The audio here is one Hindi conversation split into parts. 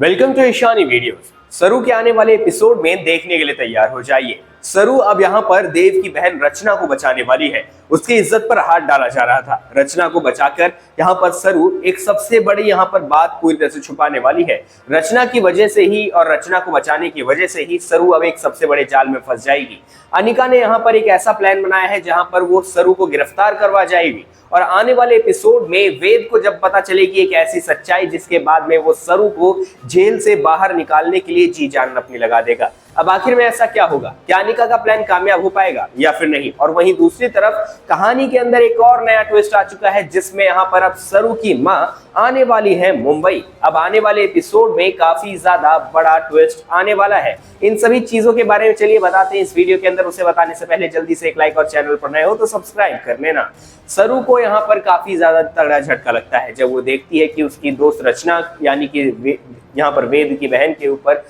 Welcome to Ishani videos. सरू के आने वाले एपिसोड में देखने के लिए तैयार हो जाइए। सरू अब यहाँ पर देव की बहन रचना को बचाने वाली है। उसकी इज्जत पर हाथ डाला जा रहा था। रचना को बचाकर यहाँ पर सरू एक सबसे बड़ी यहाँ पर बात पूरी तरह से छुपाने वाली है। रचना की वजह से ही और रचना को बचाने की वजह से ही सरू अब एक सबसे बड़े जाल में फंस जाएगी। अनिका ने यहाँ पर एक ऐसा प्लान बनाया है जहां पर वो सरू को गिरफ्तार करवा जाएगी और आने वाले एपिसोड में वेद को जब पता चलेगी एक ऐसी सच्चाई जिसके बाद में वो सरू को जेल से बाहर निकालने के लिए जी जान अपनी लगा देगा। अब आखिर में ऐसा क्या होगा? क्या अनिका का प्लान कामयाब हो पाएगा या फिर नहीं? और वहीं दूसरी तरफ कहानी के अंदर एक और नया ट्विस्ट आ चुका है जिसमें यहाँ पर अब सरू की मां आने वाली है मुंबई। अब आने वाले एपिसोड में काफी ज्यादा बड़ा ट्विस्ट आने वाला है। इन सभी चीजों के बारे में चलिए बताते हैं इस वीडियो के अंदर। उसे बताने से पहले जल्दी से एक लाइक और चैनल पर नए हो तो सब्सक्राइब कर लेना। सरू को यहाँ पर काफी ज्यादा तगड़ा झटका लगता है जब वो देखती है कि उसकी दोस्त रचना यानी कि यहाँ पर वेद की बहन के ऊपर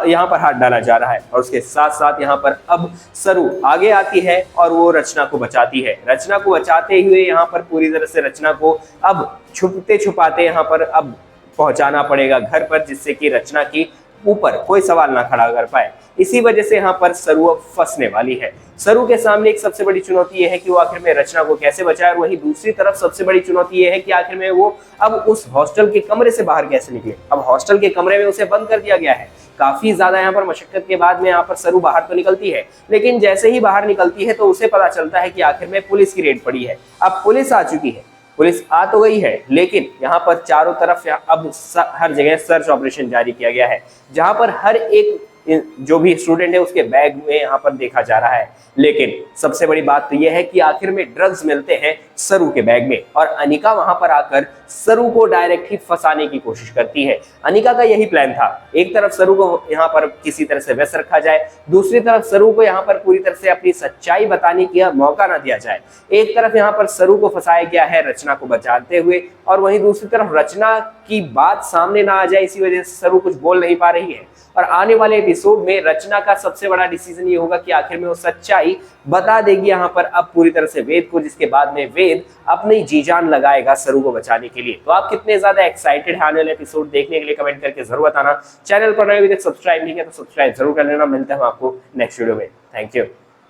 यहाँ पर हाथ डाला जा रहा है और उसके साथ साथ यहाँ पर अब सरू आगे आती है और वो रचना को बचाती है। रचना को बचाते हुए यहाँ पर पूरी तरह से रचना को अब छुपते छुपाते यहाँ पर अब पहुंचाना पड़ेगा घर पर, जिससे कि रचना की ऊपर कोई सवाल ना खड़ा कर पाए। इसी वजह से यहाँ पर सरू अब फंसने वाली है। सरू के सामने एक सबसे बड़ी चुनौती यह है कि वो आखिर में रचना को कैसे बचाए और वहीं दूसरी तरफ सबसे बड़ी चुनौती यह है कि आखिर में वो अब उस हॉस्टल के कमरे से बाहर कैसे निकले। अब हॉस्टल के कमरे में उसे बंद कर दिया गया है। काफी ज्यादा यहाँ पर मशक्कत के बाद में यहाँ पर सरू बाहर तो निकलती है, लेकिन जैसे ही बाहर निकलती है तो उसे पता चलता है कि आखिर में पुलिस की रेड पड़ी है। अब पुलिस आ चुकी है। पुलिस आ तो गई है लेकिन यहाँ पर चारों तरफ अब हर जगह सर्च ऑपरेशन जारी किया गया है, जहां पर हर एक जो भी स्टूडेंट है उसके बैग में यहाँ पर देखा जा रहा है। लेकिन सबसे बड़ी बात तो यह है कि आखिर में ड्रग्स मिलते हैं सरू के बैग में और अनिका वहां पर आकर सरू को डायरेक्ट ही फंसाने की कोशिश करती है। अनिका का यही प्लान था। एक तरफ सरू को यहाँ पर किसी तरह से व्यस्त रखा जाए, दूसरी तरफ सरू को यहाँ पर पूरी तरह से अपनी सच्चाई बताने का मौका ना दिया जाए। एक तरफ यहाँ पर सरू को फंसाया गया है रचना को बचाते हुए और वहीं दूसरी तरफ रचना की बात सामने ना आ जाए, इसी वजह से सरू कुछ बोल नहीं पा रही है। और आने वाले एपिसोड में रचना का सबसे बड़ा डिसीजन ये होगा कि आखिर में वो सच्चाई बता देगी यहाँ पर अब पूरी तरह से वेद को, जिसके बाद में वेद अपनी जी जान लगाएगा सरू को बचाने के लिए। तो आप कितने ज्यादा एक्साइटेड हैं आने वाले एपिसोड देखने के लिए? कमेंट करके जरूर बताना। चैनल पर नए अभी तक सब्सक्राइब नहीं किया तो सब्सक्राइब जरूर कर लेना। मिलते हैं आपको नेक्स्ट वीडियो में। Thank you.